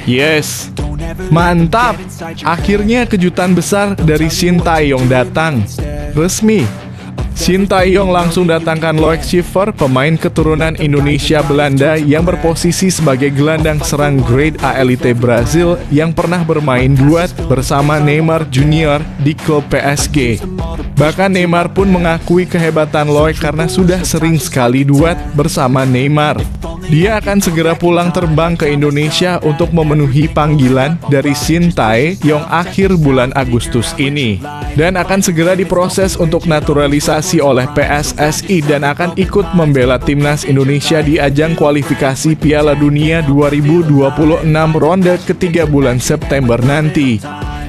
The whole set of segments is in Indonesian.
Yes, mantap! Akhirnya kejutan besar dari Shin Tae-yong datang. Resmi, Shin Tae-yong langsung datangkan Loek Schiffer, pemain keturunan Indonesia Belanda yang berposisi sebagai gelandang serang Grade A Elite Brazil yang pernah bermain duet bersama Neymar Junior di klub PSG. Bahkan Neymar pun mengakui kehebatan Loek karena sudah sering sekali duet bersama Neymar. Dia akan segera pulang terbang ke Indonesia untuk memenuhi panggilan dari Shin Tae-yong akhir bulan Agustus ini. Dan akan segera diproses untuk naturalisasi oleh PSSI dan akan ikut membela timnas Indonesia di ajang kualifikasi Piala Dunia 2026 ronde ketiga bulan September nanti.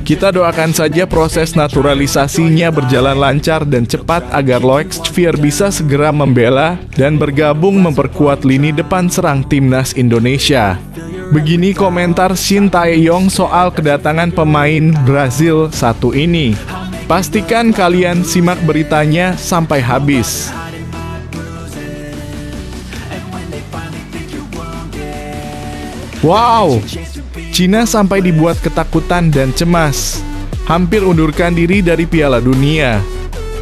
Kita doakan saja proses naturalisasinya berjalan lancar dan cepat agar Loek Schiffer bisa segera membela dan bergabung memperkuat lini depan serang timnas Indonesia. Begini komentar Shin Tae-yong soal kedatangan pemain Brazil satu ini. Pastikan kalian simak beritanya sampai habis. Wow! Cina sampai dibuat ketakutan dan cemas. Hampir undurkan diri dari Piala Dunia.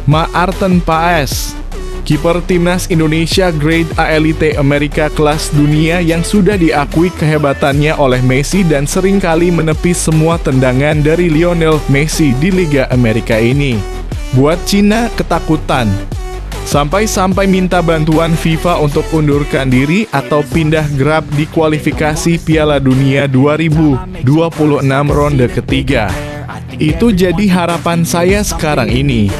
Maarten Paes, kiper timnas Indonesia Grade A Elite Amerika kelas dunia yang sudah diakui kehebatannya oleh Messi dan seringkali menepis semua tendangan dari Lionel Messi di Liga Amerika ini, buat Cina ketakutan. Sampai-sampai minta bantuan FIFA untuk undurkan diri atau pindah grup di kualifikasi Piala Dunia 2026 ronde ketiga. Itu jadi harapan saya sekarang ini.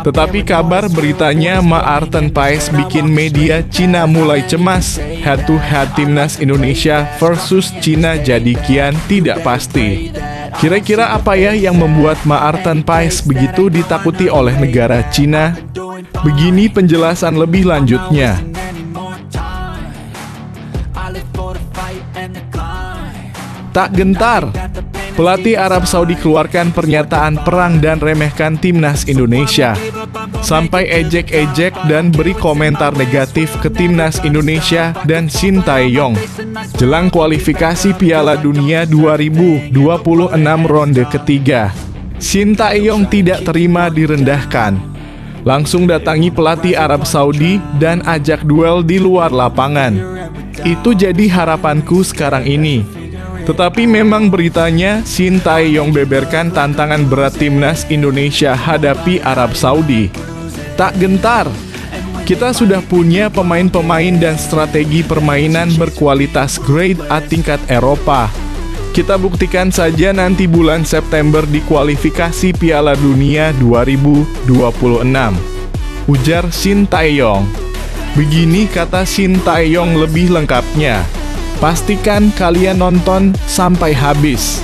Tetapi kabar beritanya Maarten Paes bikin media Cina mulai cemas. Head-to-head timnas Indonesia versus Cina jadi kian tidak pasti. Kira-kira apa ya yang membuat Maarten Paes begitu ditakuti oleh negara Cina? Begini penjelasan lebih lanjutnya. Tak gentar, pelatih Arab Saudi keluarkan pernyataan perang dan remehkan timnas Indonesia. Sampai ejek-ejek dan beri komentar negatif ke timnas Indonesia dan Shin Tae-yong jelang kualifikasi Piala Dunia 2026 ronde ketiga. Shin Tae-yong tidak terima direndahkan. Langsung datangi pelatih Arab Saudi dan ajak duel di luar lapangan. Itu jadi harapanku sekarang ini. Tetapi memang beritanya Shin Tae-yong beberkan tantangan berat timnas Indonesia hadapi Arab Saudi. Tak gentar, kita sudah punya pemain-pemain dan strategi permainan berkualitas grade A tingkat Eropa. Kita buktikan saja nanti bulan September di kualifikasi Piala Dunia 2026, ujar Shin Tae-yong. Begini kata Shin Tae-yong lebih lengkapnya. Pastikan kalian nonton sampai habis.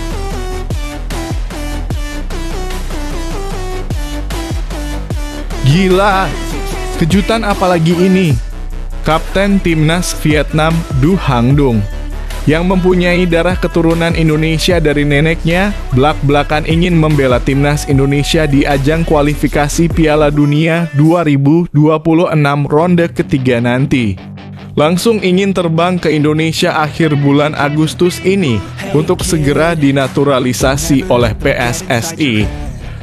Gila, kejutan apalagi ini? Kapten Timnas Vietnam Du Hang Dung yang mempunyai darah keturunan Indonesia dari neneknya, belak-belakan ingin membela timnas Indonesia di ajang kualifikasi Piala Dunia 2026 ronde ketiga nanti. Langsung ingin terbang ke Indonesia akhir bulan Agustus ini untuk segera dinaturalisasi oleh PSSI.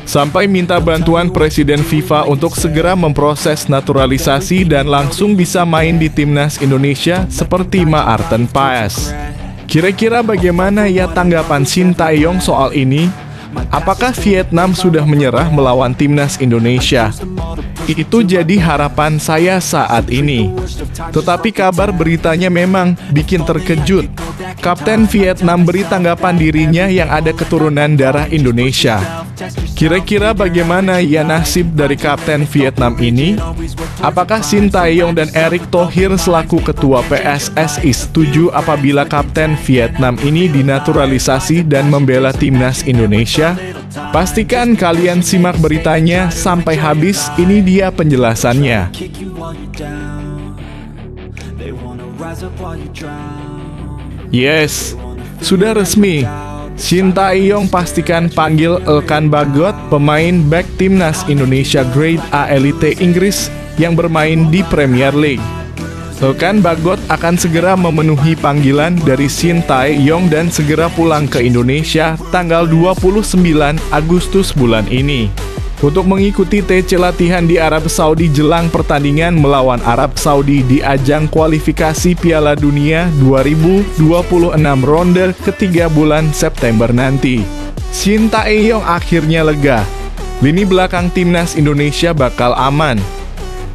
Sampai minta bantuan Presiden FIFA untuk segera memproses naturalisasi dan langsung bisa main di timnas Indonesia seperti Maarten Paes. Kira-kira bagaimana ya tanggapan Shin Tae-yong soal ini? Apakah Vietnam sudah menyerah melawan timnas Indonesia? Itu jadi harapan saya saat ini. Tetapi kabar beritanya memang bikin terkejut. Kapten Vietnam beri tanggapan dirinya yang ada keturunan darah Indonesia. Kira-kira bagaimana ya nasib dari Kapten Vietnam ini? Apakah Shin Tae-yong dan Erick Thohir selaku ketua PSSI setuju apabila Kapten Vietnam ini dinaturalisasi dan membela timnas Indonesia? Pastikan kalian simak beritanya sampai habis, ini dia penjelasannya. Yes, sudah resmi. Shin Tae-yong pastikan panggil Elkan Bagot, pemain back timnas Indonesia Grade A Elite Inggris yang bermain di Premier League. Elkan Bagot akan segera memenuhi panggilan dari Shin Tae-yong dan segera pulang ke Indonesia tanggal 29 Agustus bulan ini untuk mengikuti TC latihan di Arab Saudi jelang pertandingan melawan Arab Saudi di ajang kualifikasi Piala Dunia 2026 ronde ketiga bulan September nanti. Shin Tae-yong akhirnya lega. Lini belakang timnas Indonesia bakal aman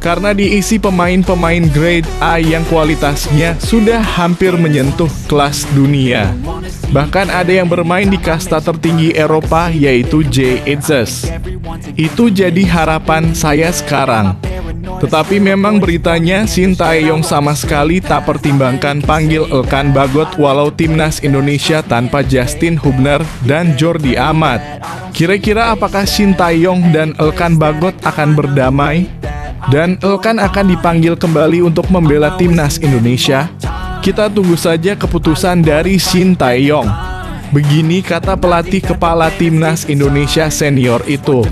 karena diisi pemain-pemain grade A yang kualitasnya sudah hampir menyentuh kelas dunia. Bahkan ada yang bermain di kasta tertinggi Eropa yaitu J-Itzes. Itu jadi harapan saya sekarang. Tetapi memang beritanya Shin Tae-yong sama sekali tak pertimbangkan panggil Elkan Bagot walau timnas Indonesia tanpa Justin Hubner dan Jordi Amat. Kira-kira apakah Shin Tae-yong dan Elkan Bagot akan berdamai? Dan Elkan akan dipanggil kembali untuk membela timnas Indonesia? Kita tunggu saja keputusan dari Shin Tae-yong. Begini kata pelatih kepala timnas Indonesia senior itu.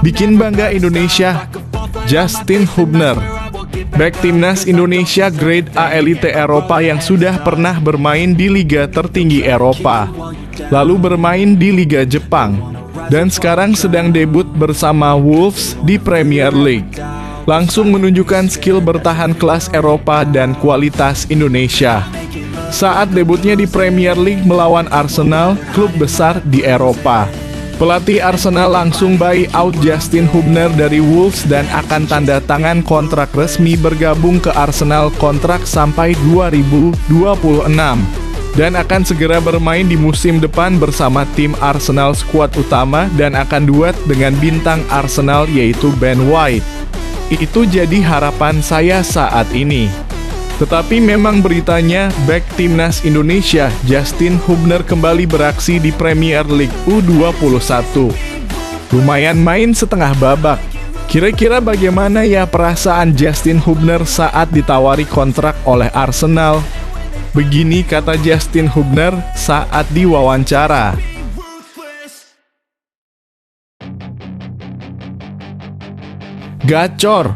Bikin bangga Indonesia, Justin Hubner. Back timnas Indonesia grade A elite Eropa yang sudah pernah bermain di liga tertinggi Eropa, lalu bermain di Liga Jepang, dan sekarang sedang debut bersama Wolves di Premier League. Langsung menunjukkan skill bertahan kelas Eropa dan kualitas Indonesia. Saat debutnya di Premier League melawan Arsenal, klub besar di Eropa. Pelatih Arsenal langsung buy out Justin Hubner dari Wolves dan akan tanda tangan kontrak resmi bergabung ke Arsenal kontrak sampai 2026. Dan akan segera bermain di musim depan bersama tim Arsenal skuad utama dan akan duet dengan bintang Arsenal yaitu Ben White. Itu jadi harapan saya saat ini. Tetapi memang beritanya back timnas Indonesia Justin Hubner kembali beraksi di Premier League U21. Lumayan main setengah babak. Kira-kira bagaimana ya perasaan Justin Hubner saat ditawari kontrak oleh Arsenal? Begini kata Justin Hubner saat diwawancara. Gacor,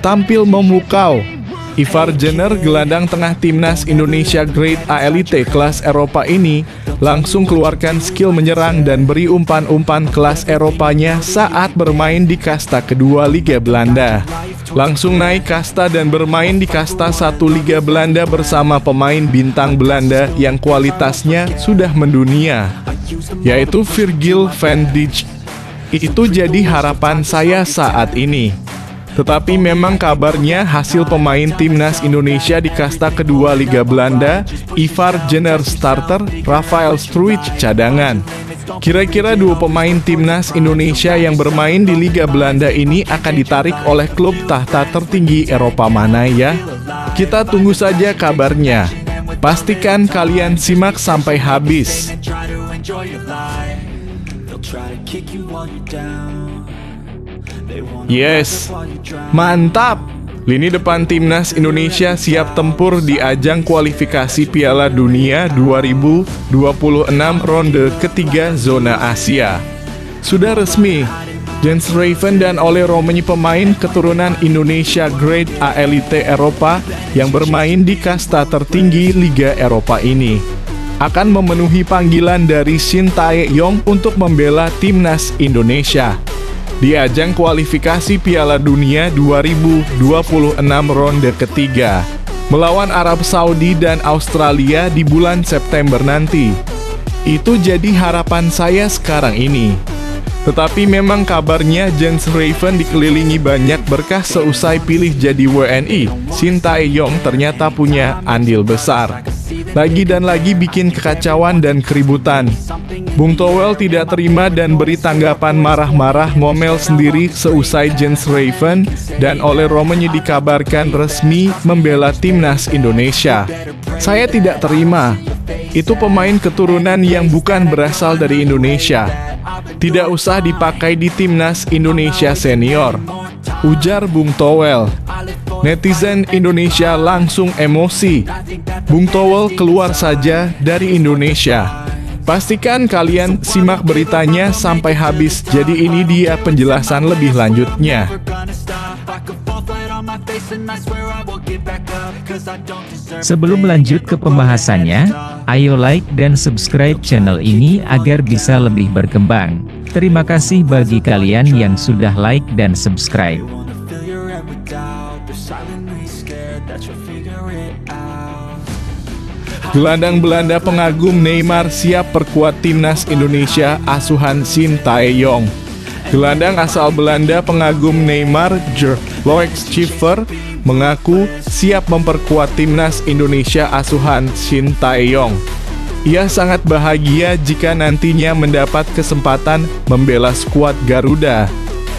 tampil memukau. Ivar Jenner, gelandang tengah timnas Indonesia grade A elite kelas Eropa ini, langsung keluarkan skill menyerang dan beri umpan-umpan kelas Eropanya saat bermain di kasta kedua Liga Belanda. Langsung naik kasta dan bermain di kasta 1 Liga Belanda bersama pemain bintang Belanda yang kualitasnya sudah mendunia, yaitu Virgil van Dijk. Itu jadi harapan saya saat ini. Tetapi memang kabarnya hasil pemain timnas Indonesia di kasta kedua Liga Belanda, Ivar Jenner starter, Rafael Struijk cadangan. Kira-kira dua pemain timnas Indonesia yang bermain di Liga Belanda ini akan ditarik oleh klub tahta tertinggi Eropa mana ya? Kita tunggu saja kabarnya. Pastikan kalian simak sampai habis. Yes, mantap! Lini depan timnas Indonesia siap tempur di ajang kualifikasi Piala Dunia 2026 ronde ketiga zona Asia. Sudah resmi, Jens Raven dan Ole Romani pemain keturunan Indonesia grade A elite Eropa yang bermain di kasta tertinggi Liga Eropa ini akan memenuhi panggilan dari Shin Tae-yong untuk membela timnas Indonesia di ajang kualifikasi Piala Dunia 2026 ronde ketiga melawan Arab Saudi dan Australia di bulan September nanti. Itu jadi harapan saya sekarang ini. Tetapi memang kabarnya Jens Raven dikelilingi banyak berkah seusai pilih jadi WNI. Shin Tae-yong ternyata punya andil besar. Lagi dan lagi bikin kekacauan dan keributan. Bung Towel tidak terima dan beri tanggapan marah-marah ngomel sendiri seusai Jens Raven dan Ole Romani dikabarkan resmi membela timnas Indonesia. Saya tidak terima. Itu pemain keturunan yang bukan berasal dari Indonesia. Tidak usah dipakai di timnas Indonesia senior, ujar Bung Towel. Netizen Indonesia langsung emosi. Bung Towel keluar saja dari Indonesia. Pastikan kalian simak beritanya sampai habis, jadi ini dia penjelasan lebih lanjutnya. Sebelum lanjut ke pembahasannya, ayo like dan subscribe channel ini agar bisa lebih berkembang. Terima kasih bagi kalian yang sudah like dan subscribe. Gelandang Belanda pengagum Neymar siap perkuat timnas Indonesia asuhan Shin Tae-yong. Gelandang asal Belanda pengagum Neymar, Loek Schiffer, mengaku siap memperkuat timnas Indonesia asuhan Shin Tae-yong. Ia sangat bahagia jika nantinya mendapat kesempatan membela skuad Garuda.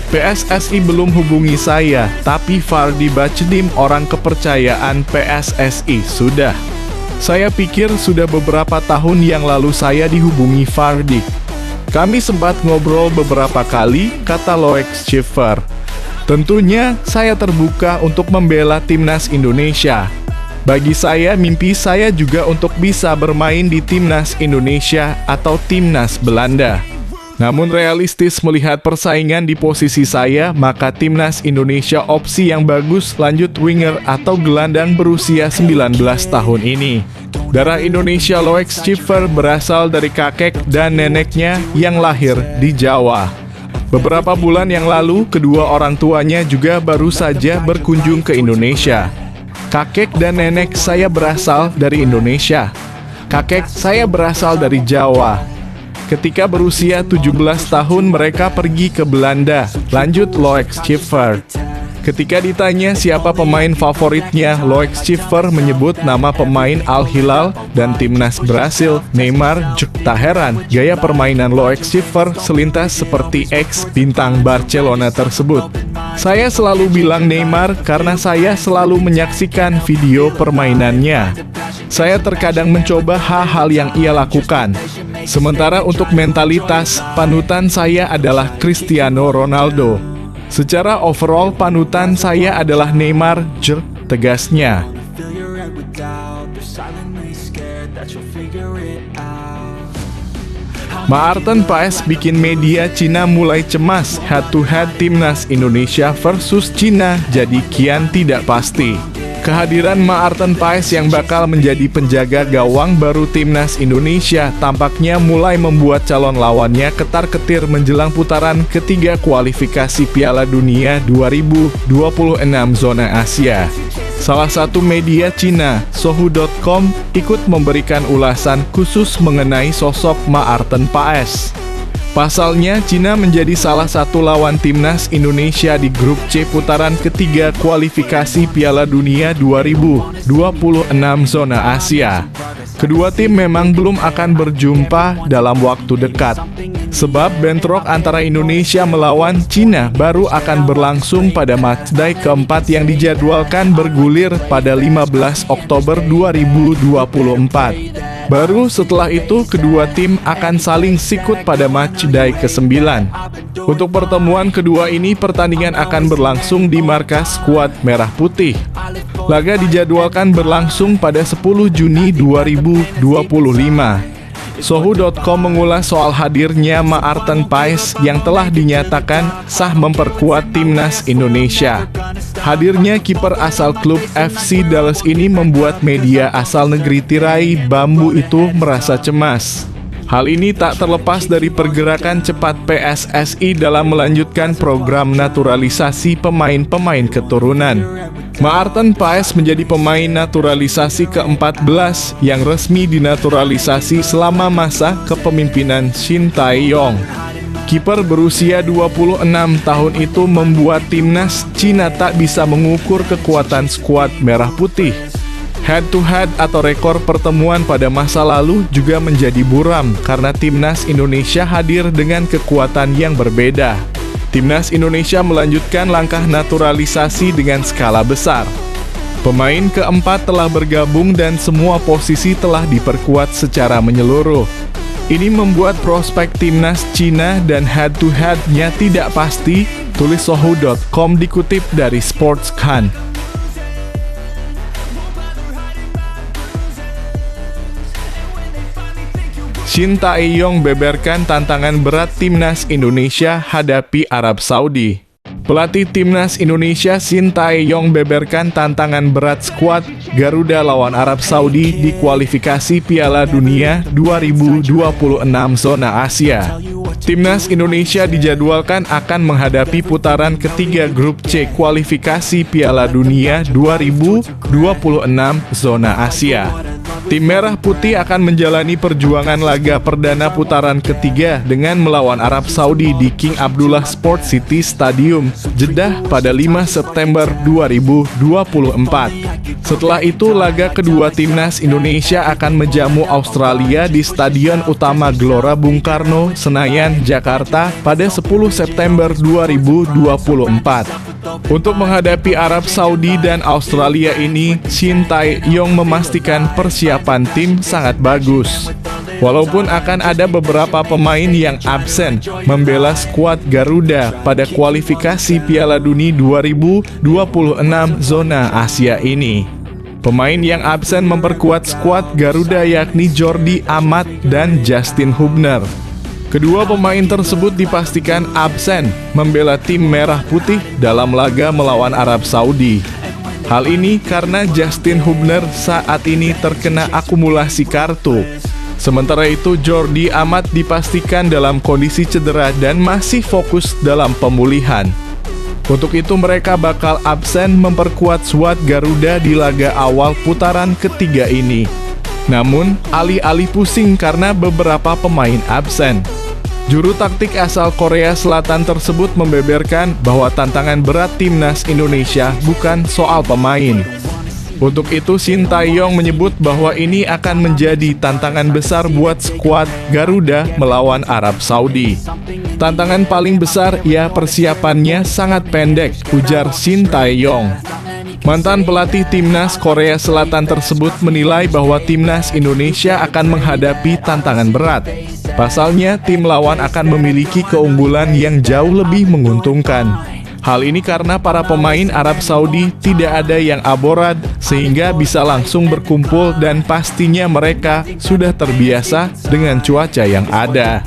PSSI belum hubungi saya, tapi Fardi Bachdim, orang kepercayaan PSSI, sudah. Saya pikir sudah beberapa tahun yang lalu saya dihubungi Fardi. Kami sempat ngobrol beberapa kali, kata Loek Schiffer. Tentunya saya terbuka untuk membela timnas Indonesia. Bagi saya, mimpi saya juga untuk bisa bermain di timnas Indonesia atau timnas Belanda. Namun realistis melihat persaingan di posisi saya, maka timnas Indonesia opsi yang bagus, lanjut winger atau gelandang berusia 19 tahun ini. Darah Indonesia Loek Schiffer berasal dari kakek dan neneknya yang lahir di Jawa. Beberapa bulan yang lalu, kedua orang tuanya juga baru saja berkunjung ke Indonesia. Kakek dan nenek saya berasal dari Indonesia. Kakek saya berasal dari Jawa. Ketika berusia 17 tahun mereka pergi ke Belanda, lanjut Loek Schiffer. Ketika ditanya siapa pemain favoritnya, Loek Schiffer menyebut nama pemain Al Hilal dan timnas Brasil, Neymar. Tak heran, gaya permainan Loek Schiffer selintas seperti ex-bintang Barcelona tersebut. Saya selalu bilang Neymar karena saya selalu menyaksikan video permainannya. Saya terkadang mencoba hal-hal yang ia lakukan. Sementara untuk mentalitas, panutan saya adalah Cristiano Ronaldo. Secara overall, panutan saya adalah Neymar, tegasnya. Maarten Paes bikin media Cina mulai cemas, head-to-head timnas Indonesia versus Cina jadi kian tidak pasti. Kehadiran Maarten Paes yang bakal menjadi penjaga gawang baru timnas Indonesia tampaknya mulai membuat calon lawannya ketar-ketir menjelang putaran ketiga kualifikasi Piala Dunia 2026 zona Asia. Salah satu media Cina, Sohu.com, ikut memberikan ulasan khusus mengenai sosok Maarten Paes. Pasalnya, Cina menjadi salah satu lawan timnas Indonesia di grup C putaran ketiga kualifikasi Piala Dunia 2026 zona Asia. Kedua tim memang belum akan berjumpa dalam waktu dekat. Sebab bentrok antara Indonesia melawan Cina baru akan berlangsung pada matchday keempat yang dijadwalkan bergulir pada 15 Oktober 2024. Baru setelah itu, kedua tim akan saling sikut pada matchday ke-9. Untuk pertemuan kedua ini, pertandingan akan berlangsung di markas skuad Merah Putih. Laga dijadwalkan berlangsung pada 10 Juni 2025. Sohu.com mengulas soal hadirnya Maarten Paes yang telah dinyatakan sah memperkuat timnas Indonesia. Hadirnya kiper asal klub FC Dallas ini membuat media asal negeri tirai bambu itu merasa cemas. Hal ini tak terlepas dari pergerakan cepat PSSI dalam melanjutkan program naturalisasi pemain-pemain keturunan. Maarten Paes menjadi pemain naturalisasi ke-14 yang resmi dinaturalisasi selama masa kepemimpinan Shin Tae-yong. Kiper berusia 26 tahun itu membuat timnas Cina tak bisa mengukur kekuatan skuad Merah Putih. Head-to-head atau rekor pertemuan pada masa lalu juga menjadi buram karena timnas Indonesia hadir dengan kekuatan yang berbeda. Timnas Indonesia melanjutkan langkah naturalisasi dengan skala besar. Pemain keempat telah bergabung dan semua posisi telah diperkuat secara menyeluruh. Ini membuat prospek timnas Cina dan head-to-head-nya tidak pasti, tulis Sohu.com dikutip dari Sportscan. Shin Tae-yong beberkan tantangan berat Timnas Indonesia hadapi Arab Saudi. Pelatih Timnas Indonesia Shin Tae-yong beberkan tantangan berat skuad Garuda lawan Arab Saudi di kualifikasi Piala Dunia 2026 zona Asia. Timnas Indonesia dijadwalkan akan menghadapi putaran ketiga grup C kualifikasi Piala Dunia 2026 zona Asia. Tim Merah Putih akan menjalani perjuangan laga perdana putaran ketiga dengan melawan Arab Saudi di King Abdullah Sport City Stadium, Jeddah pada 5 September 2024. Setelah itu, laga kedua Timnas Indonesia akan menjamu Australia di Stadion Utama Gelora Bung Karno, Senayan, Jakarta pada 10 September 2024. Untuk menghadapi Arab Saudi dan Australia ini, Shin Tae-yong memastikan persiapan tim sangat bagus. Walaupun akan ada beberapa pemain yang absen membela skuad Garuda pada kualifikasi Piala Dunia 2026 zona Asia ini. Pemain yang absen memperkuat skuad Garuda yakni Jordi Amat dan Justin Hubner. Kedua pemain tersebut dipastikan absen membela tim Merah Putih dalam laga melawan Arab Saudi. Hal ini karena Justin Hubner saat ini terkena akumulasi kartu. Sementara itu, Jordi Amat dipastikan dalam kondisi cedera dan masih fokus dalam pemulihan. Untuk itu mereka bakal absen memperkuat skuad Garuda di laga awal putaran ketiga ini. Namun, alih-alih pusing karena beberapa pemain absen. Juru taktik asal Korea Selatan tersebut membeberkan bahwa tantangan berat Timnas Indonesia bukan soal pemain. Untuk itu, Shin Tae-yong menyebut bahwa ini akan menjadi tantangan besar buat skuad Garuda melawan Arab Saudi. Tantangan paling besar ya persiapannya sangat pendek, ujar Shin Tae-yong. Mantan pelatih Timnas Korea Selatan tersebut menilai bahwa Timnas Indonesia akan menghadapi tantangan berat. Pasalnya, tim lawan akan memiliki keunggulan yang jauh lebih menguntungkan. Hal ini karena para pemain Arab Saudi tidak ada yang aborad sehingga bisa langsung berkumpul dan pastinya mereka sudah terbiasa dengan cuaca yang ada.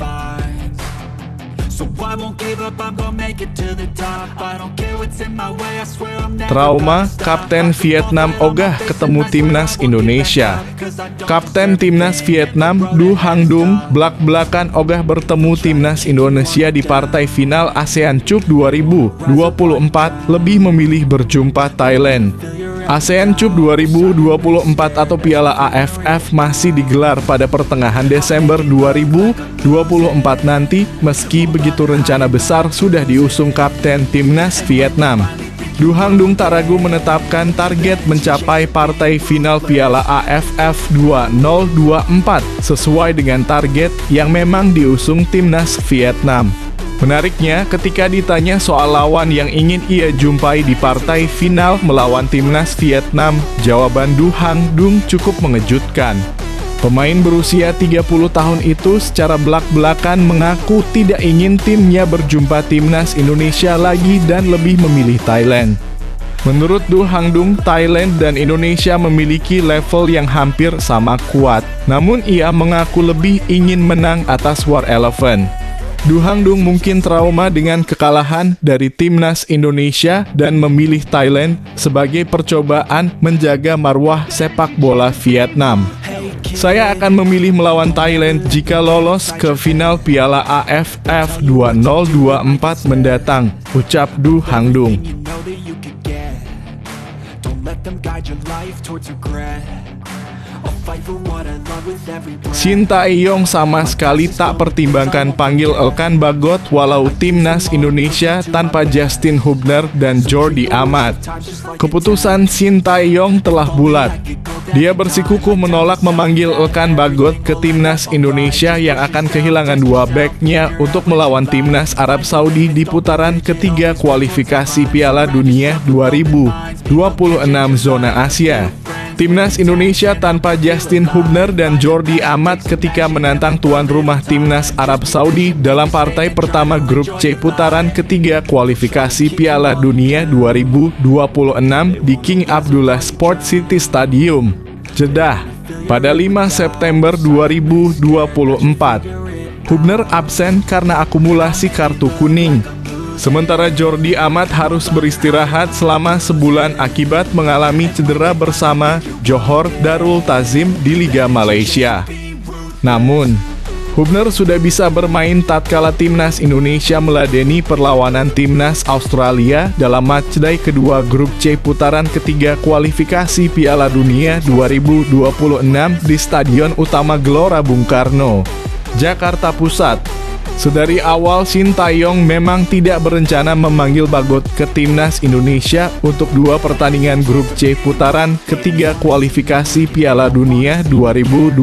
Trauma Kapten Vietnam ogah ketemu Timnas Indonesia. Kapten Timnas Vietnam Du Hang Dung belak-belakan ogah bertemu Timnas Indonesia di partai final ASEAN Cup 2024, lebih memilih berjumpa Thailand. ASEAN Cup 2024 atau Piala AFF masih digelar pada pertengahan Desember 2024 nanti. Meski begitu, rencana besar sudah diusung Kapten Timnas Vietnam. Du Hang Dung tak ragu menetapkan target mencapai partai final Piala AFF 2024 sesuai dengan target yang memang diusung Timnas Vietnam. Menariknya, ketika ditanya soal lawan yang ingin ia jumpai di partai final melawan Timnas Vietnam, jawaban Du Hang Dung cukup mengejutkan. Pemain berusia 30 tahun itu secara belak-belakan mengaku tidak ingin timnya berjumpa Timnas Indonesia lagi dan lebih memilih Thailand. Menurut Du Hang Dung, Thailand dan Indonesia memiliki level yang hampir sama kuat. Namun ia mengaku lebih ingin menang atas War Elephant. Du Hang Dung mungkin trauma dengan kekalahan dari Timnas Indonesia dan memilih Thailand sebagai percobaan menjaga marwah sepak bola Vietnam. Saya akan memilih melawan Thailand jika lolos ke final Piala AFF 2024 mendatang, ucap Du Hang Dung. Shin Tae-yong sama sekali tak pertimbangkan panggil Elkan Bagot walau Timnas Indonesia tanpa Justin Hubner dan Jordi Amat. Keputusan Shin Tae-yong telah bulat. Dia bersikukuh menolak memanggil Elkan Bagot ke Timnas Indonesia yang akan kehilangan dua backnya untuk melawan Timnas Arab Saudi di putaran ketiga kualifikasi Piala Dunia 2026 zona Asia. Timnas Indonesia tanpa Justin Hubner dan Jordi Amat ketika menantang tuan rumah Timnas Arab Saudi dalam partai pertama grup C putaran ketiga kualifikasi Piala Dunia 2026 di King Abdullah Sport City Stadium, Jeddah. pada 5 September 2024. Hubner absen karena akumulasi kartu kuning. Sementara Jordi Amat harus beristirahat selama sebulan akibat mengalami cedera bersama Johor Darul Tazim di Liga Malaysia. Namun, Hubner sudah bisa bermain tatkala timnas Indonesia meladeni perlawanan timnas Australia dalam matchday kedua grup C putaran ketiga kualifikasi Piala Dunia 2026 di Stadion Utama Gelora Bung Karno, Jakarta Pusat. Sedari awal Sintayong memang tidak berencana memanggil Bagot ke timnas Indonesia untuk dua pertandingan grup C putaran ketiga kualifikasi Piala Dunia 2026.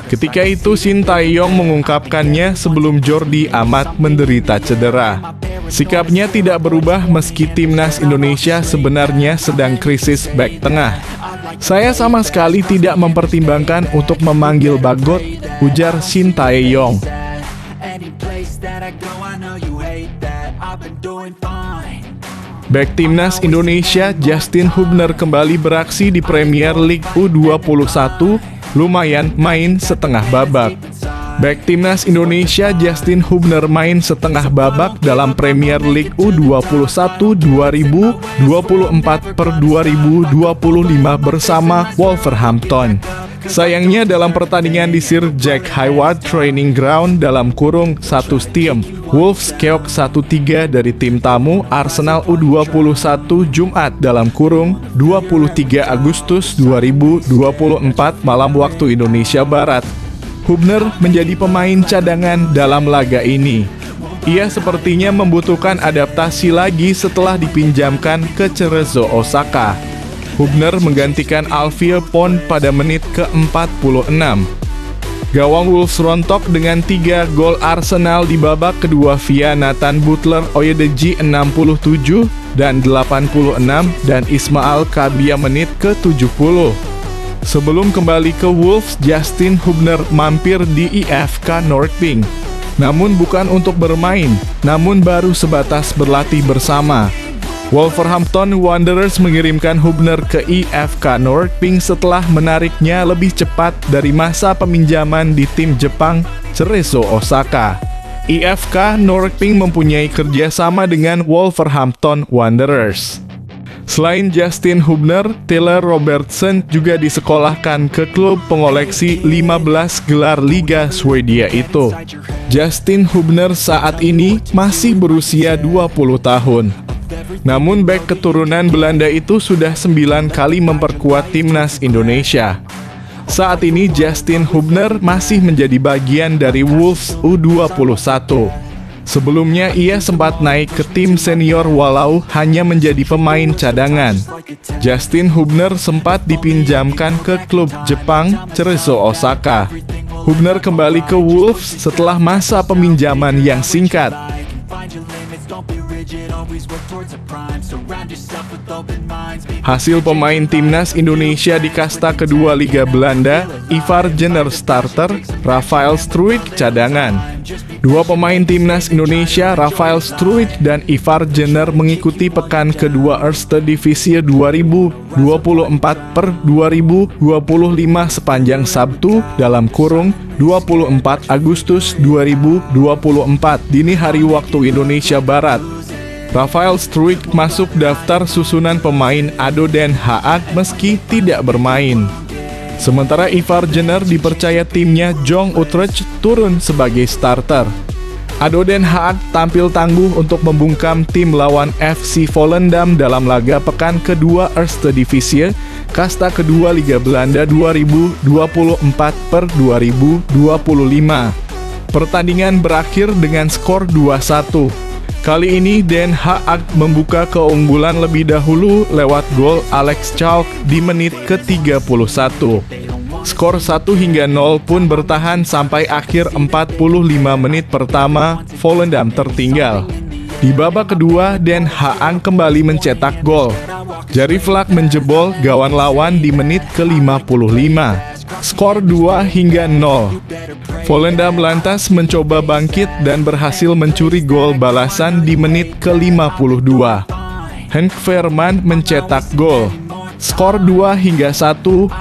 Ketika itu Sintayong mengungkapkannya sebelum Jordi Amat menderita cedera. Sikapnya tidak berubah meski timnas Indonesia sebenarnya sedang krisis bek tengah. Saya sama sekali tidak mempertimbangkan untuk memanggil Bagot, ujar Sintayong. Bek timnas Indonesia Justin Hubner kembali beraksi di Premier League U21, lumayan main setengah babak. Bek timnas Indonesia Justin Hubner main setengah babak dalam Premier League U21 2024/2025 bersama Wolverhampton. Sayangnya dalam pertandingan di Sir Jack Hayward Training Ground dalam kurung satu tim, Wolves keok 1-3 dari tim tamu Arsenal U21 Jumat dalam kurung 23 Agustus 2024 malam waktu Indonesia Barat. Hubner menjadi pemain cadangan dalam laga ini. Ia sepertinya membutuhkan adaptasi lagi setelah dipinjamkan ke Cerezo Osaka. Hubner menggantikan Alfie Pond pada menit ke-46. Gawang Wolves rontok dengan 3 gol Arsenal di babak kedua via Nathan Butler Oyedeji 67 dan 86 dan Ismail Kabia menit ke-70. Sebelum kembali ke Wolves, Justin Hubner mampir di IFK Norrköping. Namun bukan untuk bermain, namun baru sebatas berlatih bersama. Wolverhampton Wanderers mengirimkan Hubner ke IFK Norrköping setelah menariknya lebih cepat dari masa peminjaman di tim Jepang, Cerezo Osaka. IFK Norrköping mempunyai kerjasama dengan Wolverhampton Wanderers. Selain Justin Hubner, Taylor Robertson juga disekolahkan ke klub pengoleksi 15 gelar Liga Swedia itu. Justin Hubner saat ini masih berusia 20 tahun. Namun bek keturunan Belanda itu sudah 9 kali memperkuat timnas Indonesia. Saat ini Justin Hubner masih menjadi bagian dari Wolves U21. Sebelumnya ia sempat naik ke tim senior walau hanya menjadi pemain cadangan. Justin Hubner sempat dipinjamkan ke klub Jepang, Cerezo Osaka. Hubner kembali ke Wolves setelah masa peminjaman yang singkat. Hasil pemain timnas Indonesia di kasta kedua Liga Belanda, Ivar Jenner starter, Rafael Struijk cadangan. Dua pemain timnas Indonesia, Rafael Struijk dan Ivar Jenner mengikuti pekan kedua Eerste Divisie 2024/2025 sepanjang Sabtu dalam kurung 24 Agustus 2024 dini hari waktu Indonesia Barat. Rafael Struijk masuk daftar susunan pemain ADO Den Haag meski tidak bermain. Sementara Ivar Jenner dipercaya timnya Jong Utrecht turun sebagai starter. ADO Den Haag tampil tangguh untuk membungkam tim lawan FC Volendam dalam laga pekan kedua Eerste Divisie, kasta kedua Liga Belanda 2024/2025. Pertandingan berakhir dengan skor 2-1. Kali ini Den Haag membuka keunggulan lebih dahulu lewat gol Alex Schalk di menit ke-31. Skor 1-0 pun bertahan sampai akhir 45 menit pertama, Volendam tertinggal. Di babak kedua, Den Haag kembali mencetak gol. Jari Vlak menjebol gawang lawan di menit ke-55. Skor 2-0. Volendam lantas mencoba bangkit dan berhasil mencuri gol balasan di menit ke-52. Henk Veerman mencetak gol. Skor 2-1.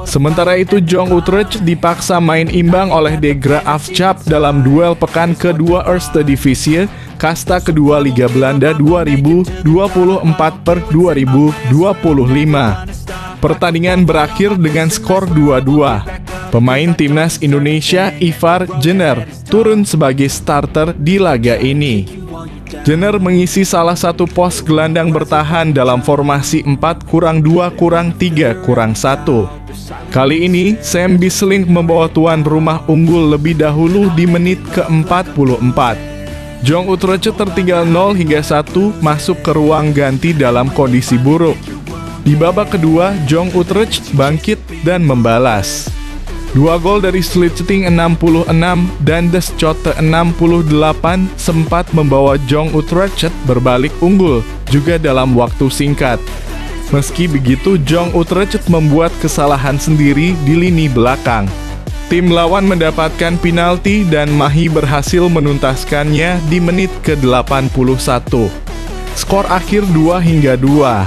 Sementara itu, Jong Utrecht dipaksa main imbang oleh De Graaf Chap dalam duel pekan kedua Eerste Divisie, kasta kedua Liga Belanda 2024/2025. Pertandingan berakhir dengan skor 2-2. Pemain timnas Indonesia Ivar Jenner turun sebagai starter di laga ini. Jenner mengisi salah satu pos gelandang bertahan dalam formasi 4-2-3-1. Kali ini, Sam Bisling membawa tuan rumah unggul lebih dahulu di menit ke-44. Jong Utrecht tertinggal 0 hingga 1 masuk ke ruang ganti dalam kondisi buruk. Di babak kedua, Jong Utrecht bangkit dan membalas. 2 gol dari Sluiting 66 dan De Schotte 68 sempat membawa Jong Utrecht berbalik unggul juga dalam waktu singkat. Meski begitu, Jong Utrecht membuat kesalahan sendiri di lini belakang. Tim lawan mendapatkan penalti dan Mahi berhasil menuntaskannya di menit ke-81. Skor akhir 2-2.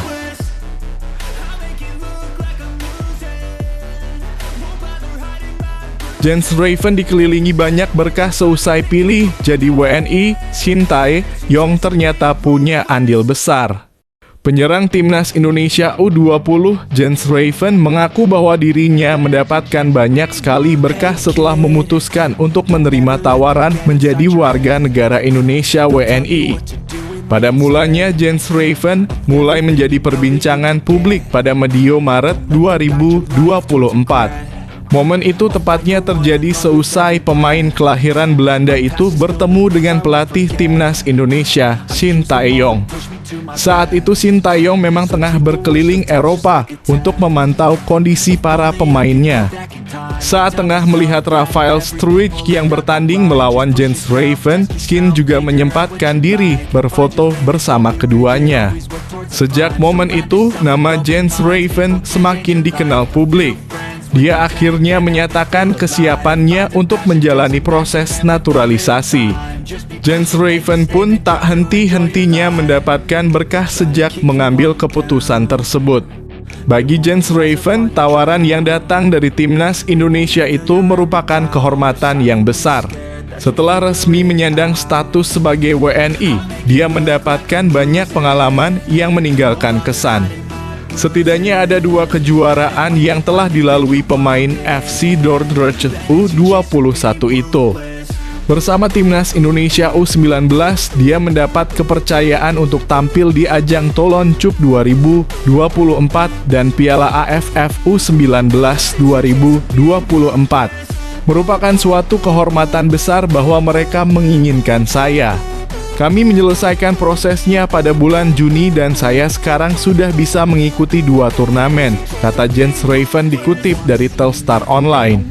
Jens Raven dikelilingi banyak berkah seusai pilih jadi WNI, Shin Tae-yong ternyata punya andil besar. Penyerang timnas Indonesia U20, Jens Raven mengaku bahwa dirinya mendapatkan banyak sekali berkah setelah memutuskan untuk menerima tawaran menjadi warga negara Indonesia WNI. Pada mulanya, Jens Raven mulai menjadi perbincangan publik pada medio Maret 2024. Momen itu tepatnya terjadi seusai pemain kelahiran Belanda itu bertemu dengan pelatih timnas Indonesia, Shin Tae-yong. Saat itu Shin Tae-yong memang tengah berkeliling Eropa untuk memantau kondisi para pemainnya. Saat tengah melihat Rafael Struijk yang bertanding melawan Jens Raven, Shin juga menyempatkan diri berfoto bersama keduanya. Sejak momen itu, nama Jens Raven semakin dikenal publik. Dia akhirnya menyatakan kesiapannya untuk menjalani proses naturalisasi. Jens Raven pun tak henti-hentinya mendapatkan berkah sejak mengambil keputusan tersebut. Bagi Jens Raven, tawaran yang datang dari timnas Indonesia itu merupakan kehormatan yang besar. Setelah resmi menyandang status sebagai WNI, dia mendapatkan banyak pengalaman yang meninggalkan kesan. Setidaknya ada 2 kejuaraan yang telah dilalui pemain FC Dordrecht U21 itu. Bersama timnas Indonesia U19, dia mendapat kepercayaan untuk tampil di ajang Toulon Cup 2024 dan Piala AFF U19 2024. Merupakan suatu kehormatan besar bahwa mereka menginginkan saya. Kami menyelesaikan prosesnya pada bulan Juni dan saya sekarang sudah bisa mengikuti 2 turnamen, kata Jens Raven dikutip dari Telstar Online.